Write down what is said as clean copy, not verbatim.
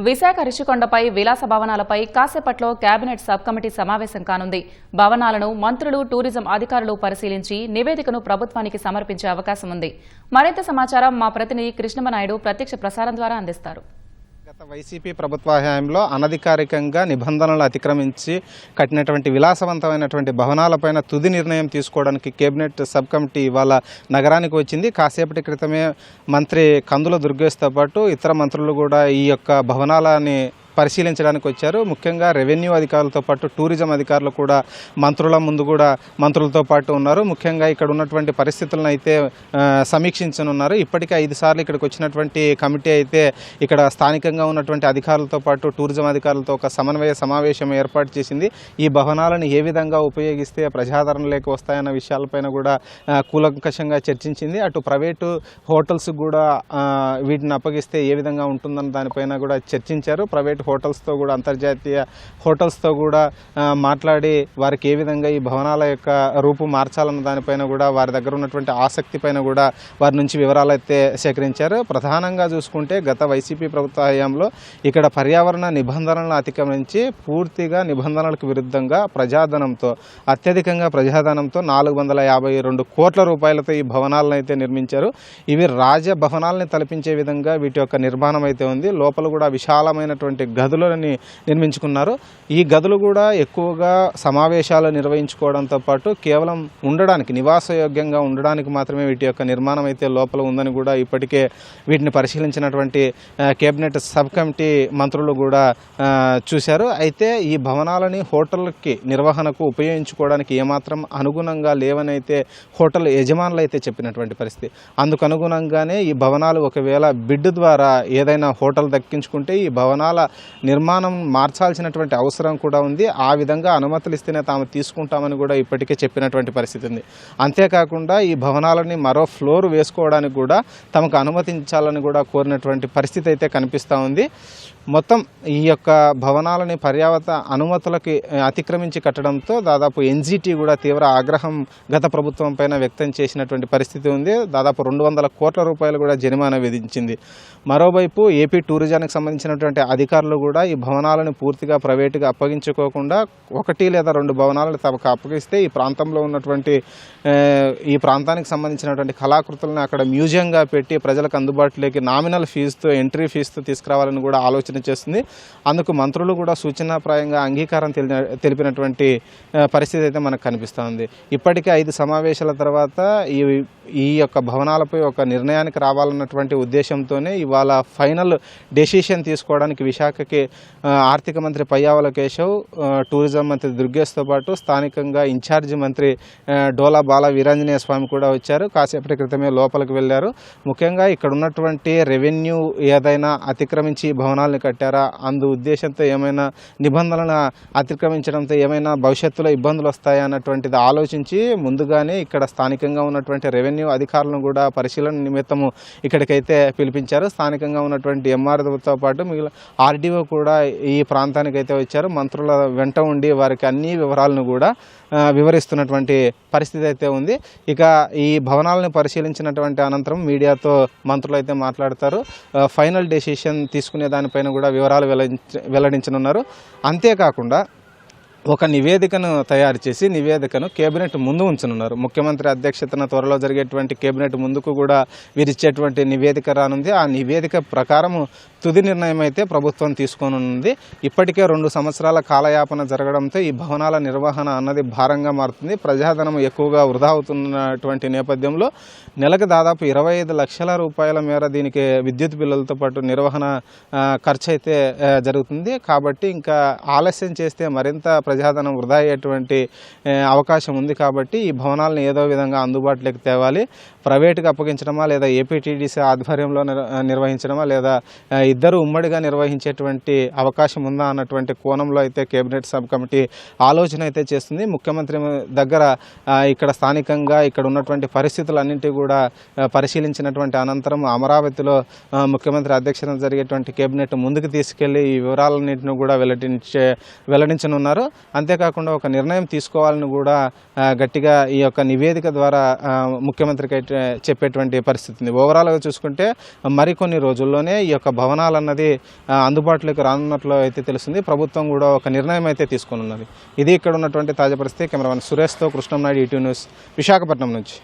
విశాఖ రిషికొండపై విలాస భవనాలపై కాసేపట్లో cabinet sub committee సమావేశం కానుంది. భవనాలను మంత్రులు, టూరిజం అధికారులు పరిశీలించి నివేదికను ప్రభుత్వానికి సమర్పించే అవకాశం ఉంది. మరింత సమాచారం మా ప్రతినిధి కృష్ణమనాయుడు ప్రత్యక్ష ప్రసారం ద్వారా అందిస్తారు. గత వైసీపీ ప్రభుత్వ హయాంలో అనధికారికంగా నిబంధనలు అతిక్రమించి కట్టినటువంటి విలాసవంతమైనటువంటి భవనాలపైన తుది నిర్ణయం తీసుకోవడానికి కేబినెట్ సబ్ కమిటీ ఇవాళ నగరానికి వచ్చింది. కాసేపటి క్రితమే మంత్రి కందుల దుర్గేష్తో పాటు ఇతర మంత్రులు కూడా ఈ యొక్క భవనాలని పరిశీలించడానికి వచ్చారు. ముఖ్యంగా రెవెన్యూ అధికారులతో పాటు టూరిజం అధికారులు కూడా మంత్రుల ముందు కూడా మంత్రులతో పాటు ఉన్నారు. ముఖ్యంగా ఇక్కడ ఉన్నటువంటి పరిస్థితులను అయితే సమీక్షించనున్నారు. ఇప్పటికే 5 సార్లు ఇక్కడికి వచ్చినటువంటి కమిటీ అయితే ఇక్కడ స్థానికంగా ఉన్నటువంటి అధికారులతో పాటు టూరిజం అధికారులతో ఒక సమన్వయ సమావేశం ఏర్పాటు చేసింది. ఈ భవనాలను ఏ విధంగా ఉపయోగిస్తే ప్రజాదరణలోకి వస్తాయన్న విషయాలపైన కూడా కూలంకషంగా చర్చించింది. అటు ప్రైవేటు హోటల్స్ కూడా వీటిని అప్పగిస్తే ఏ విధంగా ఉంటుందన్న దానిపైన కూడా చర్చించారు. ప్రైవేట్ హోటల్స్తో కూడా అంతర్జాతీయ హోటల్స్తో కూడా మాట్లాడి వారికి ఏ విధంగా ఈ భవనాల యొక్క రూపు మార్చాలన్న దానిపైన కూడా వారి దగ్గర ఉన్నటువంటి ఆసక్తి పైన కూడా వారి నుంచి వివరాలు అయితే సేకరించారు. ప్రధానంగా చూసుకుంటే గత వైసీపీ ప్రభుత్వ హయాంలో ఇక్కడ పర్యావరణ నిబంధనలను అతిక్రమించి పూర్తిగా నిబంధనలకు విరుద్ధంగా అత్యధికంగా ప్రజాధనంతో 452 కోట్ల రూపాయలతో ఈ భవనాలను అయితే నిర్మించారు. ఇవి రాజభవనాలని తలపించే విధంగా వీటి యొక్క నిర్మాణం అయితే ఉంది. లోపల కూడా విశాలమైనటువంటి గదులని నిర్మించుకున్నారు. ఈ గదులు కూడా ఎక్కువగా సమావేశాలు నిర్వహించుకోవడంతో పాటు కేవలం ఉండడానికి నివాసయోగ్యంగా ఉండడానికి మాత్రమే వీటి యొక్క నిర్మాణం అయితే లోపల ఉందని కూడా ఇప్పటికే వీటిని పరిశీలించినటువంటి కేబినెట్ సబ్ కమిటీ మంత్రులు కూడా చూశారు. అయితే ఈ భవనాలని హోటల్కి నిర్వహణకు ఉపయోగించుకోవడానికి ఏమాత్రం అనుగుణంగా లేవనైతే హోటల్ యజమానులు అయితే చెప్పినటువంటి పరిస్థితి. అందుకు అనుగుణంగానే ఈ భవనాలు ఒకవేళ బిడ్ ద్వారా ఏదైనా హోటల్ దక్కించుకుంటే ఈ భవనాల నిర్మాణం మార్చాల్సినటువంటి అవసరం కూడా ఉంది. ఆ విధంగా అనుమతులు ఇస్తేనే తాము తీసుకుంటామని కూడా ఇప్పటికే చెప్పినటువంటి పరిస్థితి ఉంది. అంతేకాకుండా ఈ భవనాలని మరో ఫ్లోర్ వేసుకోవడానికి కూడా తమకు అనుమతించాలని కూడా కోరినటువంటి పరిస్థితి అయితే కనిపిస్తూ ఉంది. మొత్తం ఈ యొక్క భవనాలని పర్యావరణ అనుమతులకి అతిక్రమించి కట్టడంతో దాదాపు ఎన్జీటీ కూడా తీవ్ర ఆగ్రహం గత ప్రభుత్వం పైన వ్యక్తం చేసినటువంటి పరిస్థితి ఉంది. దాదాపు 200 కోట్ల రూపాయలు కూడా జరిమానా విధించింది. మరోవైపు ఏపీ టూరిజానికి సంబంధించినటువంటి అధికారులు కూడా ఈ భవనాలను పూర్తిగా ప్రైవేటుగా అప్పగించుకోకుండా 1 లేదా 2 భవనాలను తమకు అప్పగిస్తే ఈ ప్రాంతంలో ఉన్నటువంటి ఈ ప్రాంతానికి సంబంధించినటువంటి కళాకృతులను అక్కడ మ్యూజియంగా పెట్టి ప్రజలకు అందుబాటులోకి నామినల్ ఫీజుతో ఎంట్రీ ఫీజుతో తీసుకురావాలని కూడా ఆలోచన చేస్తుంది. అందుకు మంత్రులు కూడా సూచనాప్రాయంగా అంగీకారం తెలిపినటువంటి పరిస్థితి అయితే మనకు కనిపిస్తూ ఉంది. ఇప్పటికే 5 సమావేశాల తర్వాత ఈ యొక్క భవనాలపై ఒక నిర్ణయానికి రావాలన్నటువంటి ఉద్దేశంతోనే ఇవాళ ఫైనల్ డెసిషన్ తీసుకోవడానికి విశాఖకి ఆర్థిక మంత్రి పయ్యావుల కేశవ్, టూరిజం మంత్రి దుర్గేష్తో పాటు స్థానికంగా ఇన్ఛార్జి మంత్రి డోలా బాల వీరాంజనేయ స్వామి కూడా వచ్చారు. కాసేపటి క్రితమే లోపలికి వెళ్ళారు. ముఖ్యంగా ఇక్కడ ఉన్నటువంటి రెవెన్యూ ఏదైనా అతిక్రమించి భవనాలను కట్టారా, అందు ఉద్దేశంతో ఏమైనా నిబంధనలను అతిక్రమించడంతో ఏమైనా భవిష్యత్తులో ఇబ్బందులు వస్తాయా అన్నటువంటిది ఆలోచించి ముందుగానే ఇక్కడ స్థానికంగా ఉన్నటువంటి రెవెన్యూ అధికారులను కూడా పరిశీలన నిమిత్తము ఇక్కడికైతే పిలిపించారు. స్థానికంగా ఉన్నటువంటి ఎంఆర్ఓతో పాటు మిగిలిన ఆర్డీఓ కూడా ఈ ప్రాంతానికి అయితే వచ్చారు. మంత్రుల వెంట ఉండి వారికి అన్ని వివరాలను కూడా వివరిస్తున్నటువంటి పరిస్థితి అయితే ఉంది. ఇక ఈ భవనాలను పరిశీలించినటువంటి అనంతరం మీడియాతో మంత్రులు అయితే మాట్లాడతారు. ఫైనల్ డెసిషన్ తీసుకునే దానిపైన కూడా వివరాలు వెల్లడించనున్నారు. అంతేకాకుండా ఒక నివేదికను తయారు చేసి నివేదికను కేబినెట్ ముందు ఉంచనున్నారు. ముఖ్యమంత్రి అధ్యక్షతన త్వరలో జరిగేటువంటి కేబినెట్ ముందుకు కూడా వీరిచ్చేటువంటి నివేదిక రానుంది. ఆ నివేదిక ప్రకారం తుది నిర్ణయం అయితే ప్రభుత్వం తీసుకోనుంది. ఇప్పటికే 2 సంవత్సరాల కాలయాపన జరగడంతో ఈ భవనాల నిర్వహణ అన్నది భారంగా మారుతుంది. ప్రజాధనం ఎక్కువగా వృధా అవుతున్నటువంటి నేపథ్యంలో నెలకు దాదాపు 25 లక్షల రూపాయల మేర దీనికి విద్యుత్ బిల్లులతో పాటు నిర్వహణ ఖర్చు అయితే జరుగుతుంది. కాబట్టి ఇంకా ఆలస్యం చేస్తే మరింత ప్రజాధనం వృధా అయ్యేటువంటి అవకాశం ఉంది. కాబట్టి ఈ భవనాలను ఏదో విధంగా అందుబాటులోకి తేవాలి. ప్రైవేటుగా అప్పగించడమా లేదా ఏపీటీడీసీ ఆధ్వర్యంలో నిర్వహించడమా లేదా ఇద్దరు ఉమ్మడిగా నిర్వహించేటువంటి అవకాశం ఉందా అన్నటువంటి కోణంలో అయితే కేబినెట్ సబ్ కమిటీ ఆలోచన అయితే చేస్తుంది. ముఖ్యమంత్రి దగ్గర ఇక్కడ స్థానికంగా ఇక్కడ ఉన్నటువంటి పరిస్థితులన్నింటి కూడా పరిశీలించినటువంటి అనంతరం అమరావతిలో ముఖ్యమంత్రి అధ్యక్షతన జరిగేటువంటి కేబినెట్ ముందుకు తీసుకెళ్లి ఈ వివరాలన్నింటినీ కూడా వెల్లడించనున్నారు. అంతేకాకుండా ఒక నిర్ణయం తీసుకోవాలని కూడా గట్టిగా ఈ యొక్క నివేదిక ద్వారా ముఖ్యమంత్రికి చెప్పేటువంటి పరిస్థితి ఉంది. ఓవరాల్గా చూసుకుంటే మరికొన్ని రోజుల్లోనే ఈ యొక్క భవనాలు అన్నది అందుబాటులోకి రానున్నట్లు అయితే తెలుస్తుంది. ప్రభుత్వం కూడా ఒక నిర్ణయం అయితే తీసుకుని ఉన్నది. ఇది ఇక్కడ ఉన్నటువంటి తాజా పరిస్థితి. Cameraman సురేష్తో Krishnam Naidu, ETV news, Visakhapatnam నుంచి.